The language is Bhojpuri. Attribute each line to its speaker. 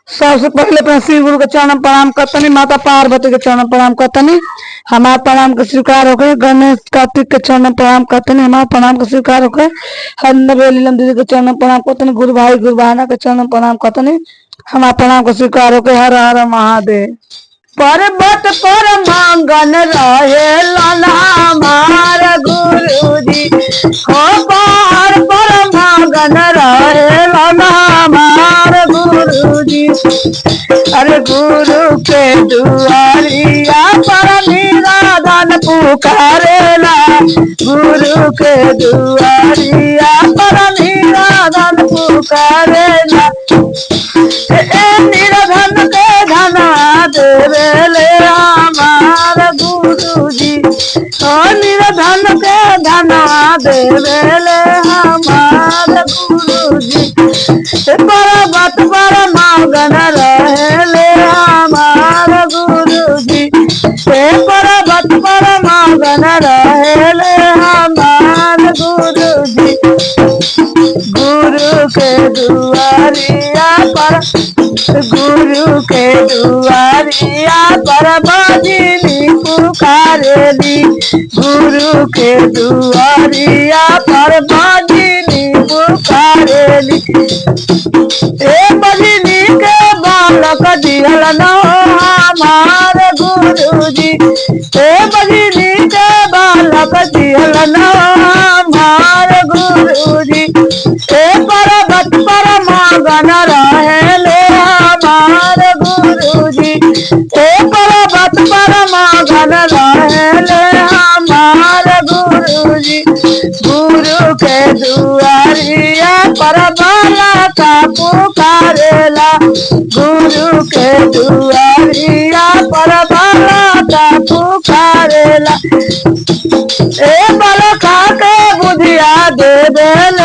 Speaker 1: सबसे पहले अपने श्री गुरु के चरण प्रणाम करतनी, माता पार्वती के चरण प्रणाम करतनी, हमारे प्रणाम के स्वीकार हो गए। गणेश कार्तिक के चरण प्रणाम करतनी, हमारे प्रणाम के स्वीकार हो गए। हर लीलम दीदी के चरण प्रणाम करतनी, गुरु भाई गुरु बहाना के चरण प्रणाम करतनी, हमारे प्रणाम के स्वीकार हो गए। हर हर महादेव। पर्वत पर मांगन रहे हमार गुरुजी हो, पहाड़ पर मांगन रहे हमार गुरुजी। अरे गुरु के दुआरिया पर निराधन पुकारेला, गुरु के दुआरिया पर निराधन पुकारेला। निराधन के धना देवेले हमार गुरुजी, निराधन के धना देवेले हमार गुरुजी। पर्वत पर मांगन रहेले हमार गुरुजी, पर्वत पर मांगन रहेले हमार गुरुजी। गुरु के दुआरिया पर, गुरु के दुआरिया पर बजनी पुकारेली, गुरु के दुआरिया पर बजनी पुकारेली। ए बजनी के बालक दिहल न हमार गुरुजी, ए बजनी के बालक दिहल न हमार गुरुजी। ए पर्वत पर मांगन रहेले हमार गुरुजी, ए पर्वत पर मांगन रहेले हमार गुरुजी। गुरु के दुआरिया पर बालका पुकारेला, गुरु के दुआरिया पर बालका पुकारेला। ए बालका के बुधिया देवेले